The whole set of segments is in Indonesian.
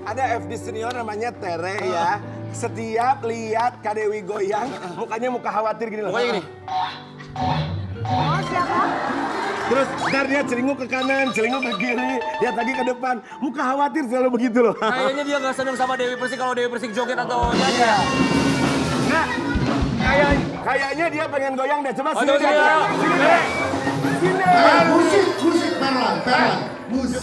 ada FD senior namanya Tere ya. Setiap lihat Kak Dewi goyang, mukanya muka khawatir gini loh. Mukanya gini. Oh, siapa? Terus ntar dia celinguk ke kanan, celinguk ke kiri, lihat lagi ke depan. Muka khawatir selalu begitu loh. Kayaknya dia nggak seneng sama Dewi Persik kalau Dewi Persik joget atau nyanyi. Iya. Nah, kayaknya dia pengen goyang deh. Coba sini. coba sini, ya. Sini. Musik, Perlan, musik.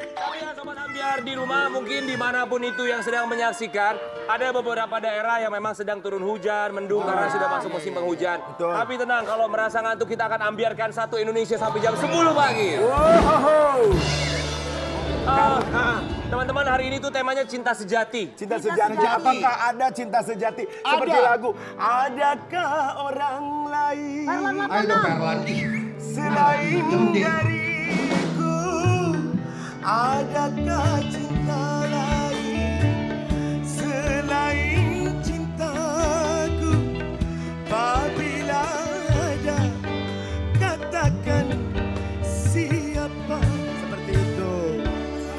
Tapi ya Sobat Ambiar di rumah mungkin dimanapun itu yang sedang menyaksikan, ada beberapa daerah yang memang sedang turun hujan, mendung karena sudah masuk musim penghujan. Betul. Tapi tenang, kalau merasa ngantuk kita akan ambiarkan satu Indonesia sampai jam 10 pagi. Wow. Teman-teman, hari ini tuh temanya cinta sejati. Cinta sejati. Apakah ada cinta sejati? Seperti lagu. Adakah orang lain Ayo dong, Perlan. selain dariku? Adakah cinta lain selain cintaku? Apabila ada, katakan siapa. Seperti itu.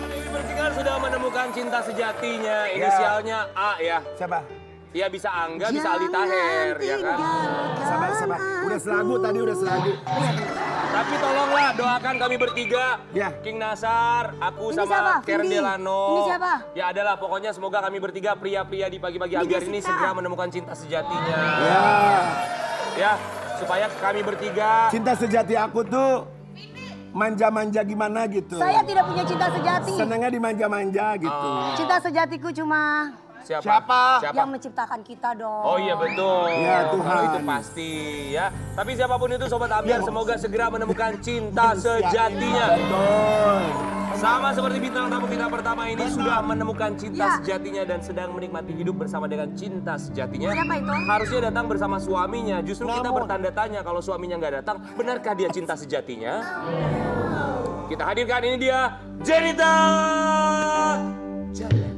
Dewi Persik kan sudah menemukan cinta sejatinya, inisialnya A ya. Siapa? Ya bisa Angga, bisa Aldi Taher, ya kan? Sabar. Udah selagu tadi, udah selagu. Tapi tolonglah doakan kami bertiga. Ya. King Nasar, aku Ini sama siapa? Karen Vindi. Delano. Ini siapa? Ya adalah pokoknya semoga kami bertiga pria-pria di pagi-pagi ambiar ini Jessica. segera menemukan cinta sejatinya. Ya. Ya, supaya kami bertiga. Cinta sejati aku tuh manja-manja gimana gitu. Saya tidak punya cinta sejati. Senangnya dimanja-manja gitu. Cinta sejatiku cuma Siapa? yang menciptakan kita dong. Oh iya betul. Ya, Tuhan. Kalau itu pasti ya. Tapi siapapun itu Sobat Ambiar semoga segera menemukan cinta sejatinya. Betul. Sama seperti bintang tamu kita pertama ini sudah menemukan cinta sejatinya dan sedang menikmati hidup bersama dengan cinta sejatinya. Siapa itu? Harusnya datang bersama suaminya. Justru kita bertanda tanya kalau suaminya nggak datang, benarkah dia cinta sejatinya? Kita hadirkan ini dia, Jenita Janet.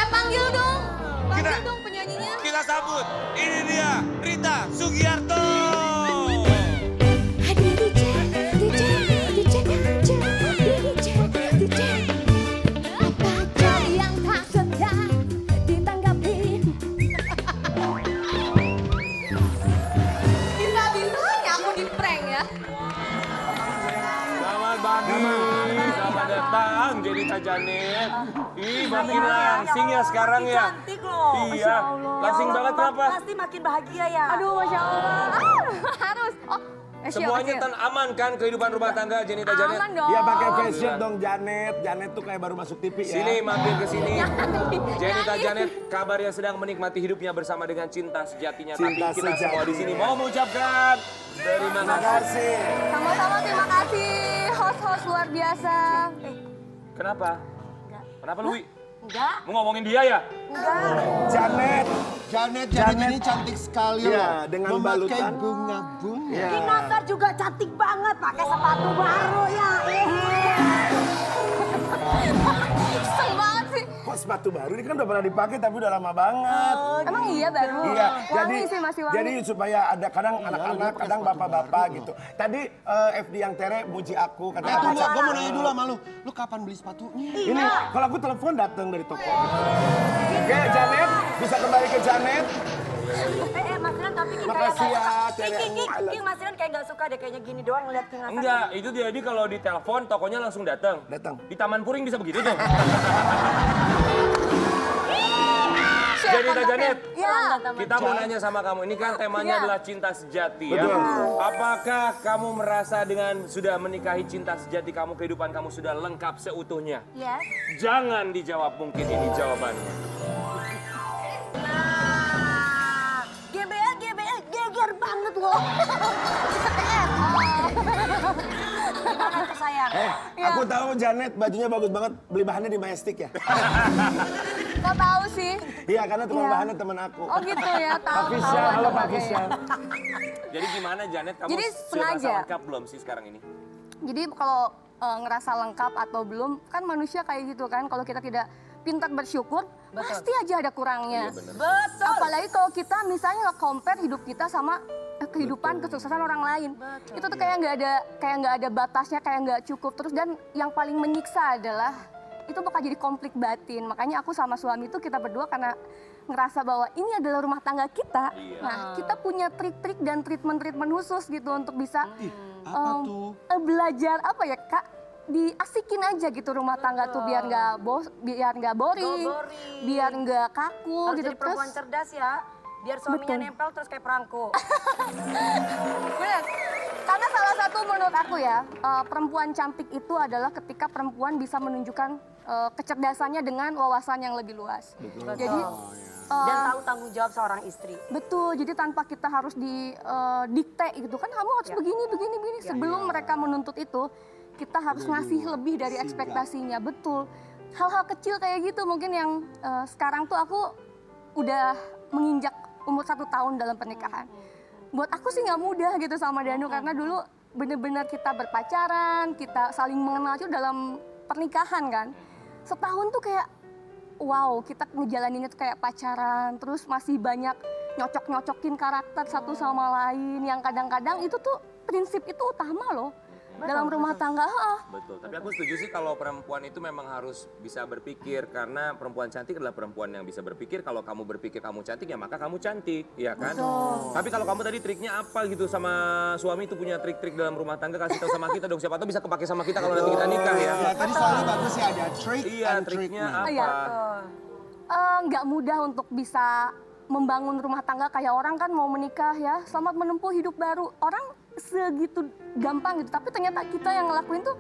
Panggil dong. Panggil dong penyanyinya. Kita sambut, ini dia Rita Sugiarto. Hadir DJ. Apa aja yang tak sedang ditanggapi. Bisa-bisanya aku di prank ya. Selamat pagi, selamat datang Jenita Janet. Ih, makin langsing ya sekarang ya. Cantik loh. Iya, Masya Allah. langsing Ya Allah, banget kenapa? Pasti makin bahagia ya. Aduh, Masya Allah. Harus. Oh, Semuanya aman kan kehidupan rumah tangga Jenita Janet? aman dong. Dia pakai face shield dong Janet. Janet tuh kayak baru masuk TV ya. Sini mampir ke sini. Jenita Nyanyi. Janet kabarnya sedang menikmati hidupnya bersama dengan cinta sejatinya. Cinta Tapi kita sejati. semua di sini mau mengucapkan terima Terima kasih. kasih. Sama-sama, terima kasih. Host-host luar biasa. Kenapa? Kenapa Lui? Enggak, Mau ngomongin dia ya? enggak. Janet. Janet ini cantik sekali Iya, loh. dengan Memakai balutan. bunga-bunga. Ya. King Nasar juga cantik banget pakai sepatu baru ya. Iseng banget sih. Kok sepatu baru ini kan udah pernah dipakai tapi udah lama banget. Emang iya baru? Iya, Wangi sih, masih wangi. jadi supaya ada kadang anak-anak, kadang bapak-bapak gitu. Tadi FD yang Tere muji aku, katanya Tunggu, pacar. gue mau nanya dulu sama lu kapan beli sepatunya? Ini kalau aku telepon datang dari toko. Oke, Janet, bisa kembali ke Janet. Mas Rian tapi King Makasih kayak ya, Tere. King Mas Rian kayak gak suka deh kayaknya gini doang ngeliat King Nasar. Enggak, itu jadi kalau di telepon tokonya langsung datang. Datang. Di Taman Puring bisa begitu tuh. Jenita Janet, Iya. kita mau nanya sama kamu. Ini kan temanya Iya. adalah cinta sejati ya. Betul. Apakah kamu merasa dengan sudah menikahi cinta sejati kamu, kehidupan kamu sudah lengkap seutuhnya? Yes. Jangan dijawab, mungkin ini jawabannya. Nah, GBL geger banget loh. CTR. Gimana tuh sayang? Aku tahu Janet bajunya bagus banget, beli bahannya di Majestic ya. Kok tahu sih? Iya, karena tukang bahannya teman aku. Oh gitu ya, tahu. Pak Fisyal, halo Pak Fisyal. Jadi gimana Janet, kamu Jadi sudah sengaja. merasa lengkap belum sih sekarang ini? Jadi kalau ngerasa lengkap atau belum, kan manusia kayak gitu kan. Kalau kita tidak pintar bersyukur, pasti aja ada kurangnya. Betul. Apalagi kalau kita misalnya nge-compare hidup kita sama kehidupan, kesuksesan orang lain. Itu tuh kayak nggak ada batasnya, kayak nggak cukup. Terus dan yang paling menyiksa adalah itu bakal jadi konflik batin. Makanya aku sama suami itu kita berdua karena ngerasa bahwa ini adalah rumah tangga kita. Nah, kita punya trik-trik dan treatment-treatment khusus gitu untuk bisa Apa tuh? belajar apa ya Kak? Diasikin aja gitu rumah tangga tuh biar nggak boring, biar nggak kaku Harus gitu. jadi perempuan cerdas ya. Biar suaminya nempel terus kayak perangko. Bener. Karena salah satu menurut aku ya, perempuan cantik itu adalah ketika perempuan bisa menunjukkan kecerdasannya dengan wawasan yang lebih luas. Jadi Dan tahu tanggung jawab seorang istri. betul, jadi tanpa kita harus didikte gitu kan, kamu harus begini. Sebelum mereka menuntut itu, kita harus ngasih lebih dari ekspektasinya. Betul. Hal-hal kecil kayak gitu mungkin yang sekarang tuh aku udah menginjak umur 1 tahun dalam pernikahan. Buat aku sih nggak mudah gitu sama Danu karena dulu bener-bener kita berpacaran, kita saling mengenal itu dalam pernikahan kan. Setahun tuh kayak wow, kita ngejalaninnya tuh kayak pacaran, terus masih banyak nyocok-nyocokin karakter satu sama lain yang kadang-kadang itu tuh prinsip itu utama loh. Dalam rumah tangga, Betul, tapi aku setuju sih kalau perempuan itu memang harus bisa berpikir karena perempuan cantik adalah perempuan yang bisa berpikir. Kalau kamu berpikir kamu cantik ya maka kamu cantik, ya kan? Tapi kalau kamu tadi triknya apa gitu sama suami itu punya trik-trik dalam rumah tangga kasih tahu sama kita dong. Siapa tahu bisa kepake sama kita kalau nanti kita nikah ya. Ya, tadi soalnya bagus sih ada trick Iya, and triknya treatment. apa? nggak mudah untuk bisa membangun rumah tangga kayak orang kan mau menikah ya, selamat menempuh hidup baru. Orang segitu gampang gitu, tapi ternyata kita yang ngelakuin tuh,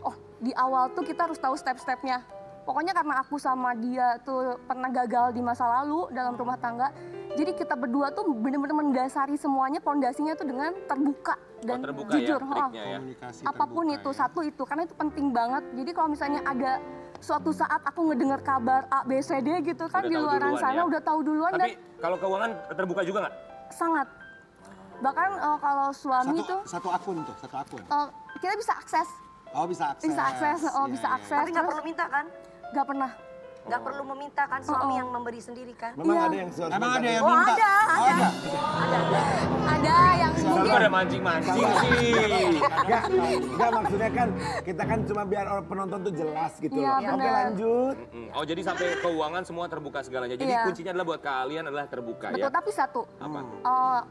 oh di awal tuh kita harus tahu step-stepnya. Pokoknya karena aku sama dia tuh pernah gagal di masa lalu dalam rumah tangga, jadi kita berdua tuh bener-bener mendasari semuanya, pondasinya tuh dengan terbuka dan terbuka jujur. ya triknya ya. Komunikasi Apapun terbuka itu, ya. satu itu, karena itu penting banget. Jadi kalau misalnya ada suatu saat aku ngedengar kabar A, B, C, D gitu kan Udah di tahu luaran duluan sana ya. udah tahu duluan Tapi dan kalau keuangan terbuka juga nggak? sangat. Bahkan kalau suami tuh Satu akun tuh, satu akun. kita bisa akses, Oh bisa akses. bisa akses, Iya, bisa iya, akses. Tapi nggak terus perlu minta kan? nggak pernah. Nggak perlu meminta kan suami yang memberi sendiri kan? Memang Iya. ada yang suara Emang ada yang Oh, minta? ada, Oh, ada. Ada yang Lu mungkin pada mancing-mancing sih. Enggak maksudnya kan kita kan cuma biar orang penonton tuh jelas gitu Iya, loh. Oke benar. lanjut. Oh jadi sampai keuangan semua terbuka segalanya. Jadi Iya. kuncinya adalah buat kalian adalah terbuka betul, ya. tapi satu. Apa?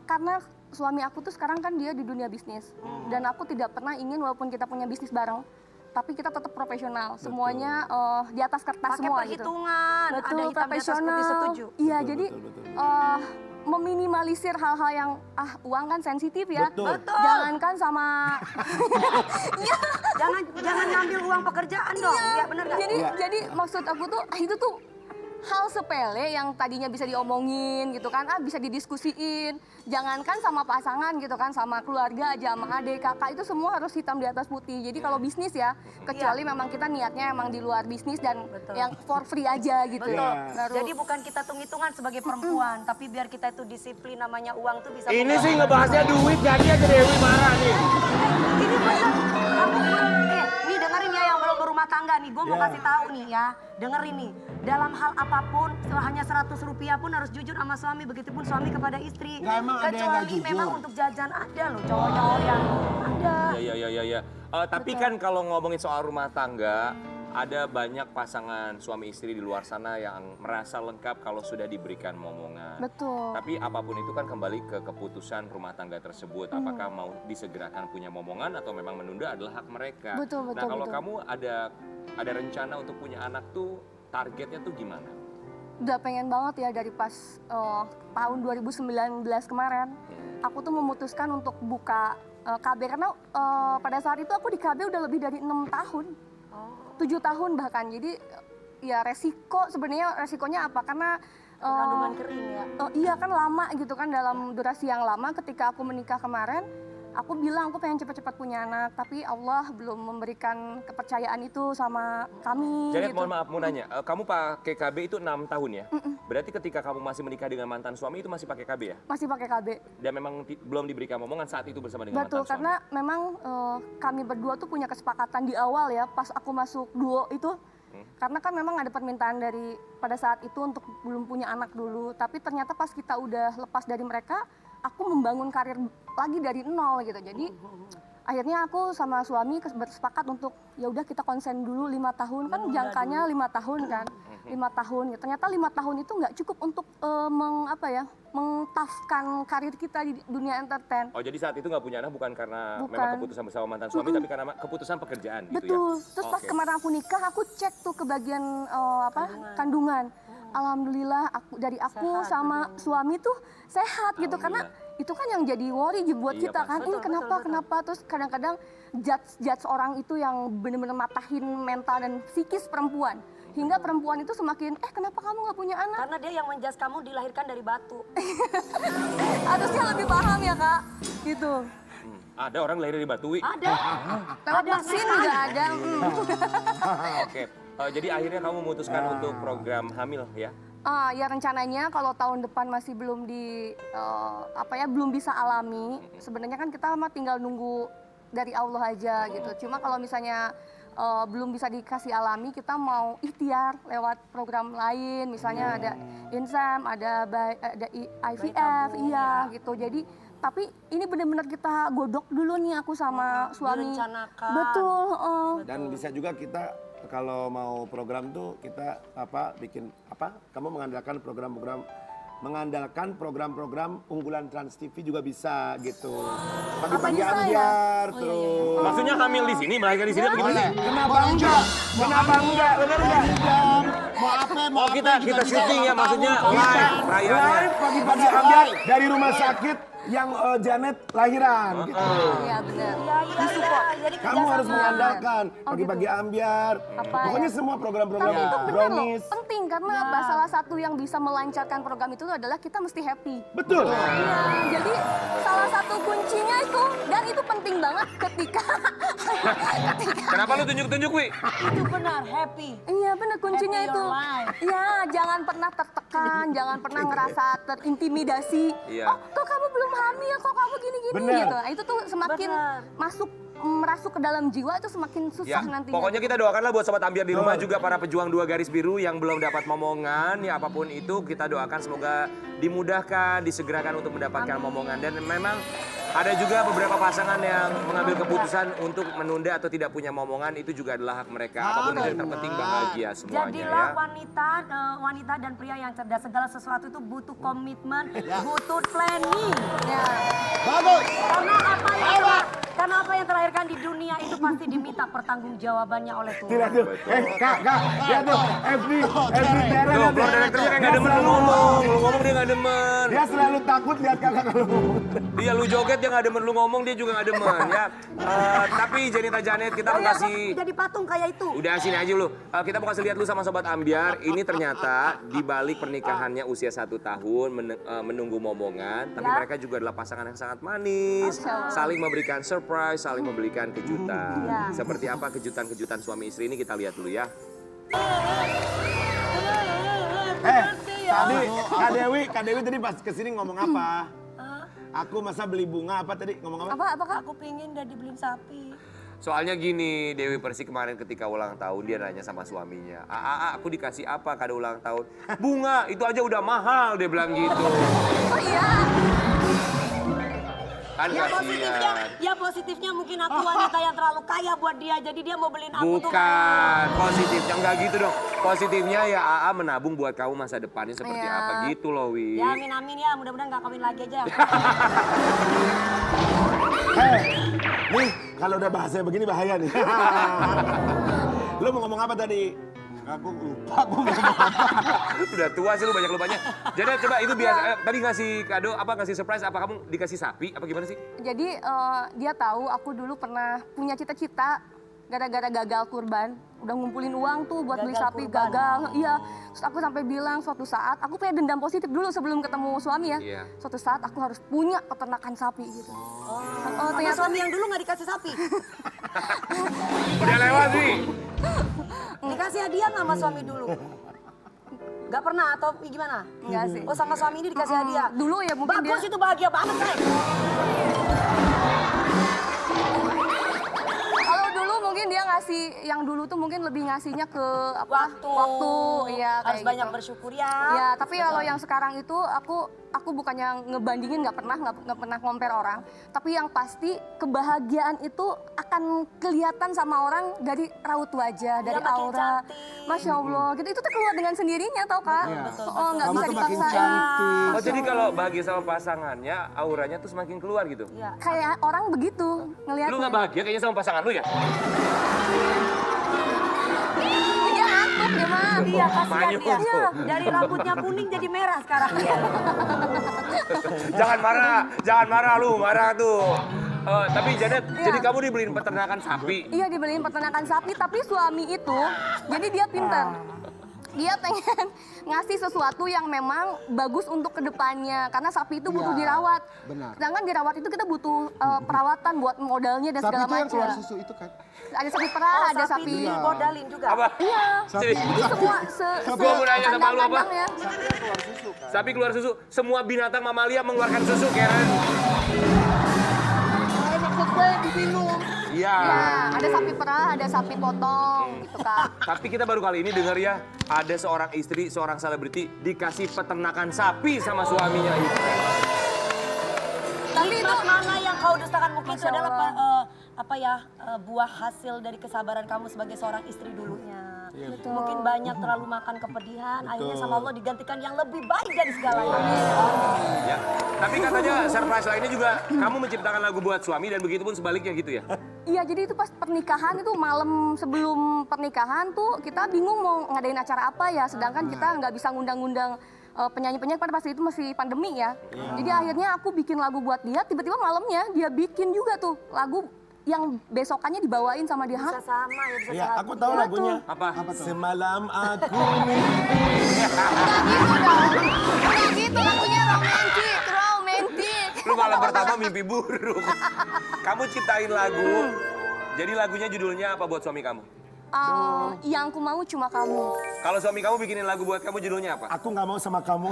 Karena suami aku tuh sekarang kan dia di dunia bisnis. Dan aku tidak pernah ingin walaupun kita punya bisnis bareng, tapi kita tetap profesional. Semuanya di atas kertas Pakai semua gitu. perhitungan, ada Betul, hitam di atas profesional. putih setuju. Iya, jadi meminimalisir hal-hal yang uang kan sensitif ya. Betul. Jangankan sama Jangan ngambil uang pekerjaan dong. Iya bener nggak? jadi maksud aku tuh itu tuh hal sepele yang tadinya bisa diomongin gitu kan, bisa didiskusiin. Jangankan sama pasangan gitu kan, sama keluarga aja, sama adik, kakak, itu semua harus hitam di atas putih. Jadi kalau bisnis ya, kecuali memang kita niatnya emang di luar bisnis dan yang for free aja gitu. Betul. Baru- Jadi bukan kita hitung-hitungan sebagai perempuan, tapi biar kita itu disiplin, namanya uang tuh bisa. Ini sih ngebahasnya duit jadi aja Dewi marah nih. Ini bener. Kamu belum. Nih dengerin ya yang belum berumah tangga nih. Gue mau kasih tahu nih ya. Dengerin nih. Dalam hal apapun, hanya 100 rupiah pun harus jujur sama suami. Begitupun suami kepada istri. Nggak, emang ada yang nggak Kecuali jujur. memang untuk jajan ada loh cowok-cowok yang ada. Iya. Tapi kan kalau ngomongin soal rumah tangga, ada banyak pasangan suami istri di luar sana yang merasa lengkap kalau sudah diberikan momongan. Betul. Tapi apapun itu kan kembali ke keputusan rumah tangga tersebut. Apakah mau disegerakan punya momongan atau memang menunda adalah hak mereka. Betul, Nah kalau betul. kamu ada rencana untuk punya anak tuh, targetnya tuh gimana? Udah pengen banget ya dari pas tahun 2019 kemarin. Aku tuh memutuskan untuk buka KB karena pada saat itu aku di KB udah lebih dari 6 tahun. 7 tahun bahkan. Jadi ya resikonya apa? Karena Kandungan kering ya. iya kan lama gitu kan, dalam durasi yang lama. Ketika aku menikah kemarin, aku bilang aku pengen cepat-cepat punya anak, tapi Allah belum memberikan kepercayaan itu sama kami. Janet, gitu. mohon maaf mau nanya, kamu pakai KB itu 6 tahun ya? Berarti ketika kamu masih menikah dengan mantan suami itu masih pakai KB ya? Masih pakai KB. Dan memang belum diberikan momongan saat itu bersama dengan Betul, mantan suami? karena memang kami berdua tuh punya kesepakatan di awal ya, pas aku masuk duo itu. Karena kan memang ada permintaan dari pada saat itu untuk belum punya anak dulu. Tapi ternyata pas kita udah lepas dari mereka, aku membangun karir lagi dari nol gitu. Jadi akhirnya aku sama suami bersepakat untuk ya udah kita konsen dulu 5 tahun kan jangkanya 5 tahun kan. 5 tahun ya. Ternyata 5 tahun itu nggak cukup untuk mengtafkan karir kita di dunia entertain. Oh jadi saat itu nggak punya anak bukan karena Bukan. memang keputusan bersama mantan suami, tapi karena keputusan pekerjaan gitu ya? Betul. Terus pas Oke. kemarin aku nikah, aku cek tuh ke bagian kandungan. Alhamdulillah dari aku sama suami tuh sehat gitu karena itu kan yang jadi worry buat Iya, kita kan. pasti. Ini kenapa terus kadang-kadang judge orang itu yang benar-benar matahin mental dan psikis perempuan. Hingga perempuan itu semakin kenapa kamu nggak punya anak? Karena dia yang menjas kamu dilahirkan dari batu. Harusnya lebih paham ya kak. Gitu. Ada orang lahir dari Batu, Wi? Ada. Lewat vaksin juga ada. Oke. Jadi akhirnya kamu memutuskan untuk program hamil ya? Ya rencananya kalau tahun depan masih belum belum bisa alami. Sebenarnya kan kita mah tinggal nunggu dari Allah aja gitu. Cuma kalau misalnya belum bisa dikasih alami, kita mau ikhtiar lewat program lain. Misalnya ada INSEM, ada IVF, iya gitu. Jadi tapi ini benar-benar kita godok dulu nih aku sama suami. Direncanakan. Betul. Dan bisa juga kita kalau mau program tuh kita bikin kamu mengandalkan program-program unggulan Trans TV juga bisa gitu. Pagi-pagi bisa ya? ambiar terus. Maksudnya hamil di sini, melahirkan di sini apa gimana sih? Kenapa enggak? Kenapa enggak? Bener enggak? Mau apa, mau Oh apa kita juga bisa syuting ya, ulang maksudnya tahun. live perayaannya. Live pagi-pagi ambiar dari rumah sakit yang Janet lahiran gitu. Iya benar. Jadi Kamu harus kerjasama. mengandalkan pagi-pagi ambiar. Apa Pokoknya ya? semua program-program Tapi itu benar loh, brownies. penting karena apa? Salah satu yang bisa melancarkan program itu adalah kita mesti happy. Betul. Iya, jadi salah satu kuncinya itu dan itu penting banget ketika Kenapa lu tunjuk-tunjuk, Wi? Itu benar, happy. iya benar kuncinya Happy itu. your life. Iya, jangan pernah tertekan, jangan pernah ngerasa terintimidasi. Iya. Oh, kok kamu belum hamil, kok kamu gini-gini Benar. gitu. Nah, itu tuh semakin Benar. merasuk ke dalam jiwa itu semakin susah Ya, nantinya. pokoknya kita doakanlah buat sobat ambiar di rumah juga para pejuang 2 garis biru yang belum dapat momongan, ya apapun itu kita doakan semoga dimudahkan, disegerakan untuk mendapatkan momongan. Dan memang ada juga beberapa pasangan yang mengambil keputusan untuk menunda atau tidak punya momongan, itu juga adalah hak mereka. Apapun itu yang terpenting bahagia semuanya Jadilah ya. wanita dan pria yang cerdas. Segala sesuatu itu butuh komitmen, butuh planning. Ya. Bagus. Karena apa yang terlahirkan di dunia itu pasti diminta pertanggungjawabannya oleh Tuhan. Lihat tuh. Kak, lihat tuh. FB Darren. Tuh, floor directornya kayak nggak demen lu ngomong dia nggak demen. Dia selalu takut lihat kakak kalau ngomong. Dia lu joget dia nggak demen, lu ngomong dia juga nggak demen ya. Tapi Jenita Janet kita mau kasih. Jadi patung kayak itu. Udah sini aja lu. Kita mau kasih lihat lu sama sobat ambiar. Ini ternyata di balik pernikahannya usia 1 tahun menunggu momongan, tapi mereka juga adalah pasangan yang sangat manis, saling memberikan surprise, saling memberikan kejutan. Seperti apa kejutan-kejutan suami istri ini kita lihat dulu ya. Tadi Kak Dewi tadi pas kesini ngomong apa? Aku masa beli bunga apa tadi ngomong apa? Apa Kak? Aku pingin udah dibeliin sapi. Soalnya gini, Dewi Persik kemarin ketika ulang tahun dia nanya sama suaminya, aku dikasih apa kado ulang tahun? Bunga, itu aja udah mahal, dia bilang gitu. Oh iya. Kan kasihan. Ya positifnya mungkin aku wanita yang terlalu kaya buat dia, jadi dia mau beliin aku tuh. Bukan, positifnya enggak gitu dong. Positifnya ya AA menabung buat kamu masa depannya seperti Iya. apa gitu loh, Wi. Ya amin amin ya, mudah-mudahan nggak kawin lagi aja. Nih, kalau udah bahasa begini bahaya nih. Lu mau ngomong apa tadi? Aku lupa, aku mau ngomong apa. Udah tua sih lu banyak lupanya. Jadi coba itu biasa, tadi ngasih kado apa, ngasih surprise apa, kamu dikasih sapi apa gimana sih? Jadi dia tahu aku dulu pernah punya cita-cita gara-gara gagal kurban. Udah ngumpulin uang tuh buat beli Gagal sapi, kurban. gagal. Iya. Terus aku sampai bilang suatu saat, aku punya dendam positif dulu sebelum ketemu suami ya. Iya. Suatu saat aku harus punya peternakan sapi gitu. Oh, Sama ternyata suami yang dulu nggak dikasih sapi. Udah lewat sih. Dikasih hadiah nggak sama suami dulu? Gak pernah atau gimana? enggak sih. Oh sama suami ini dikasih hadiah? Dulu ya mungkin Bagus dia itu bahagia banget Say. kalau dulu mungkin dia ngasih yang dulu tuh mungkin lebih ngasihnya ke apa? Waktu, iya Harus kayak banyak gitu. bersyukur ya. Ya, tapi kalau yang sekarang itu aku bukannya ngebandingin, nggak pernah compare orang, tapi yang pasti kebahagiaan itu akan kelihatan sama orang dari raut wajah, dari makin aura. cantik. Masya Allah, gitu itu tuh keluar dengan sendirinya, tau Kak? Oh, nggak Kamu bisa tuh makin dipaksain. cantik. Oh jadi kalau bahagia sama pasangannya, auranya tuh semakin keluar gitu? Iya. Kayak orang begitu ngelihatnya. Lu nggak bahagia kayaknya sama pasangan lu ya? Dia ngantuk dia mah. Iya, kasihan Manyun dia. tuh. Dari rambutnya kuning jadi merah sekarang. Jangan marah lu, marah tuh. Tapi Janet, jadi kamu dibeliin peternakan sapi. Iya dibeliin peternakan sapi, tapi suami itu, jadi dia pintar. Dia pengen ngasih sesuatu yang memang bagus untuk kedepannya, karena sapi itu butuh Iya, dirawat. benar. Sedangkan dirawat itu kita butuh perawatan buat modalnya dan Sapi segala itu yang keluar macam. susu itu kan? Ada sapi perah, Oh, ada sapi sapi. dimodalin juga. Apa? Iya. Sapi Jadi, Semua Gua mau nanya sama lu apa? kandang-kandang ya. sapi yang keluar susu kan? sapi keluar susu, semua binatang mamalia mengeluarkan susu, Karen. Maksud gue diminum. Iya. Ya, ada sapi perah, ada sapi potong gitu kan. Tapi kita baru kali ini dengar ya, ada seorang istri, seorang selebriti dikasih peternakan sapi sama suaminya itu. Tapi itu mana yang kau dustakan? Mungkin itu Masya adalah Allah. buah hasil dari kesabaran kamu sebagai seorang istri dulunya. Betul. Mungkin banyak terlalu makan kepedihan, akhirnya sama Allah digantikan yang lebih baik dari segalanya. Ya. Tapi katanya surprise lainnya juga kamu menciptakan lagu buat suami dan begitu pun sebaliknya gitu ya. Iya, jadi itu pas pernikahan itu malam sebelum pernikahan tuh kita bingung mau ngadain acara apa ya, sedangkan kita nggak bisa ngundang-ngundang penyanyi-penyanyi pada pas itu masih pandemi ya. Jadi akhirnya aku bikin lagu buat dia, tiba-tiba malamnya dia bikin juga tuh lagu yang besokannya dibawain sama dia. Bisa Hah? sama ya, bisa Iya, sehati. aku tahu Iya lagunya. tuh. Apa? Semalam aku mimpi. Kayak gitu lagunya romantis. Lu malam pertama mimpi buruk. Kamu ciptain lagu. Jadi lagunya judulnya apa buat suami kamu? Yang ku mau cuma kamu. Kalau suami kamu bikinin lagu buat kamu judulnya apa? Aku nggak mau sama kamu.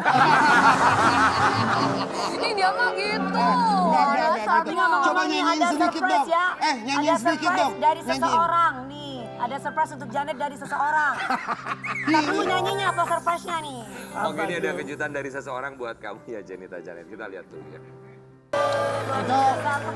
Ini dia mah gitu. Enggak, Dasarnya. Coba Nih, nyanyiin ada sedikit surprise dong. ya. Nyanyiin Ada sedikit surprise dong. dari Nyanyiin. seseorang nih. Ada surprise untuk Janet dari seseorang. Tapi lu nyanyinya apa surprise-nya nih? Oke, ini ada kejutan dari seseorang buat kamu ya, Janita Janet. Kita lihat dulu ya.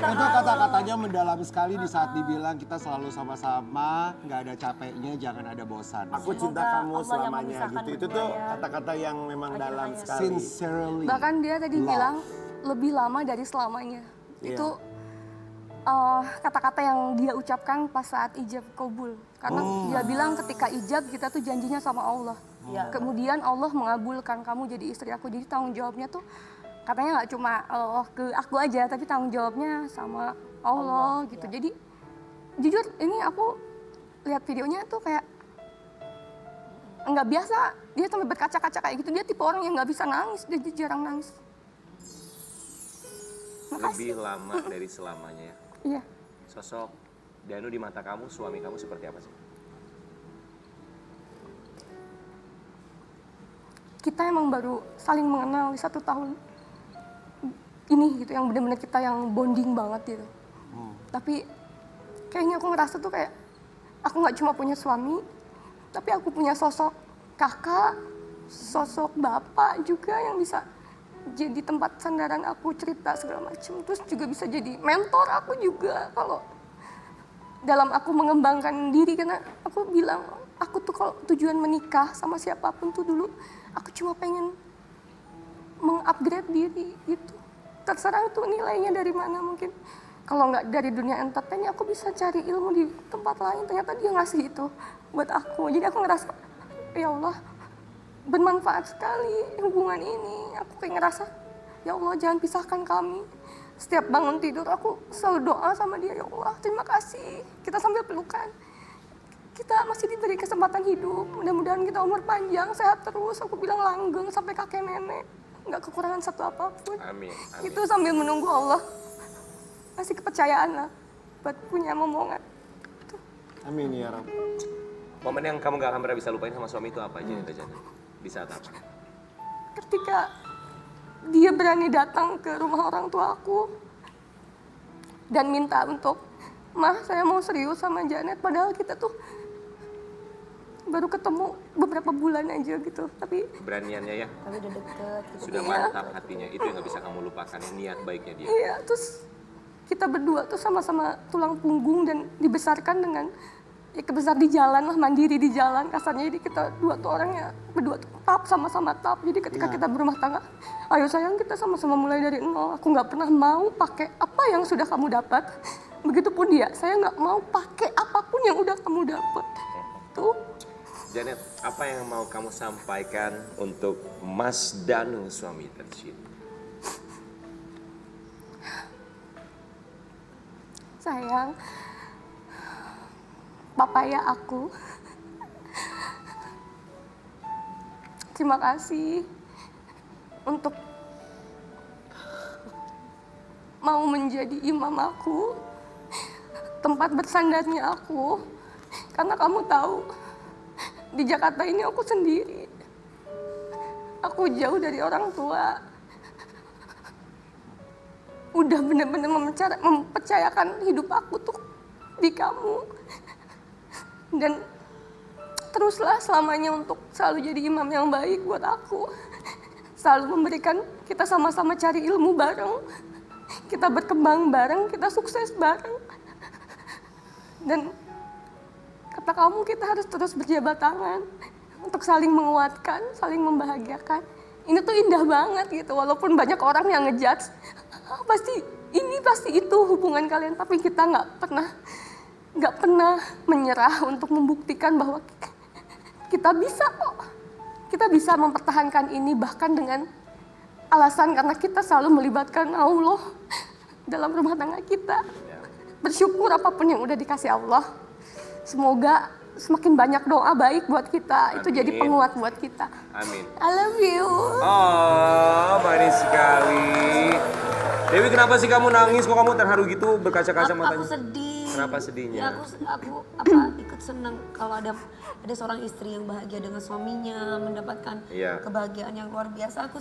Itu kata-katanya mendalam sekali di saat dibilang kita selalu sama-sama, nggak ada capeknya, jangan ada bosan. Aku cinta Semoga kamu Allah yang selamanya memisahkan gitu. Itu berdua tuh ya. kata-kata yang memang dalam sekali. Sincerely. Bahkan dia tadi Love. bilang lebih lama dari selamanya. Iya. Itu kata-kata yang dia ucapkan pas saat ijab kabul. Karena dia bilang ketika ijab kita tuh janjinya sama Allah. Iya. Kemudian Allah mengabulkan kamu jadi istri aku. Jadi tanggung jawabnya tuh katanya nggak cuma ke aku aja, tapi tanggung jawabnya sama Allah gitu. Jadi jujur ini aku lihat videonya tuh kayak nggak biasa. Dia sampai berkaca-kaca kayak gitu. Dia tipe orang yang nggak bisa nangis. Dia jarang nangis. Lebih lama dari selamanya ya. Iya. Sosok Danu di mata kamu, suami kamu seperti apa sih? Kita emang baru saling mengenal di 1 tahun ini gitu, yang benar-benar kita yang bonding banget gitu. Tapi kayaknya aku ngerasa tuh kayak aku nggak cuma punya suami, tapi aku punya sosok kakak, sosok bapak juga yang bisa jadi tempat sandaran aku cerita segala macam. Terus juga bisa jadi mentor aku juga kalau dalam aku mengembangkan diri, karena aku bilang aku tuh kalau tujuan menikah sama siapapun tuh dulu aku cuma pengen mengupgrade diri gitu. Terserah itu nilainya dari mana, mungkin kalau nggak dari dunia entertain aku bisa cari ilmu di tempat lain. Ternyata dia ngasih itu buat aku. Jadi aku ngerasa ya Allah bermanfaat sekali hubungan ini. Aku kayak ngerasa ya Allah jangan pisahkan kami. Setiap bangun tidur aku selalu doa sama dia, ya Allah terima kasih. Kita sambil pelukan. Kita masih diberi kesempatan hidup. Mudah-mudahan kita umur panjang, sehat terus. Aku bilang langgeng sampai kakek nenek. Nggak kekurangan satu apapun. Amin. Itu sambil menunggu Allah kasih kepercayaan lah buat punya momongan. Amin ya Rabb. Momen yang kamu gak akan pernah bisa lupain sama suami itu apa, Janita Janet? Di saat apa? Ketika dia berani datang ke rumah orang tua aku dan minta untuk Mah saya mau serius sama Janet, padahal kita tuh baru ketemu beberapa bulan aja gitu. Tapi Keberaniannya ya, Tapi udah deket gitu. sudah mantap hatinya. Itu yang nggak bisa kamu lupakan, niat baiknya dia. iya, terus kita berdua tuh sama-sama tulang punggung dan dibesarkan dengan ya kebesar di jalan lah, mandiri di jalan kasarnya. Jadi kita dua tuh orangnya berdua tuh tap, sama-sama tap. Jadi ketika kita berumah tangga, ayo sayang kita sama-sama mulai dari nol. Aku nggak pernah mau pakai apa yang sudah kamu dapat. Begitupun dia, saya nggak mau pakai apapun yang udah kamu dapat. Tuh. Janet, apa yang mau kamu sampaikan untuk Mas Danu, suami tercinta? Sayang, papaya aku. Terima kasih untuk mau menjadi imam aku, tempat bersandarnya aku. Karena kamu tahu, di Jakarta ini aku sendiri. Aku jauh dari orang tua. Udah bener-bener mempercayakan hidup aku tuh di kamu. Dan teruslah selamanya untuk selalu jadi imam yang baik buat aku. Selalu memberikan, kita sama-sama cari ilmu bareng. Kita berkembang bareng, kita sukses bareng. Dan kata kamu, kita harus terus berjabat tangan untuk saling menguatkan, saling membahagiakan. Ini tuh indah banget gitu, walaupun banyak orang yang ngejudge, pasti itu hubungan kalian, tapi kita nggak pernah menyerah untuk membuktikan bahwa kita bisa kok, kita bisa mempertahankan ini bahkan dengan alasan karena kita selalu melibatkan Allah dalam rumah tangga kita. Bersyukur apapun yang udah dikasih Allah, semoga semakin banyak doa baik buat kita. Itu jadi penguat buat kita. Amin. I love you. Oh, manis sekali. Dewi, kenapa sih kamu nangis? Kok kamu terharu gitu berkaca-kaca matanya? Aku sedih. Kenapa sedihnya? Ya aku ikut senang kalau ada seorang istri yang bahagia dengan suaminya, mendapatkan Iya. kebahagiaan yang luar biasa. Aku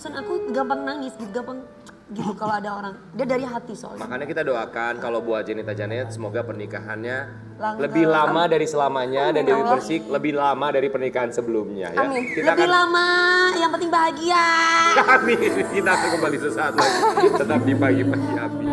gampang nangis gitu, gampang gitu kalau ada orang. Dia dari hati soalnya. Makanya kita doakan kalau buat Jenita Janet, semoga pernikahannya Langgeng. lebih lama dari selamanya dan Dewi Persik lebih lama dari pernikahan sebelumnya ya. Amin. Kita Lebih akan lama, yang penting bahagia. Amin. Kita akan kembali sesaat lagi. Tetap di pagi-pagi Abi.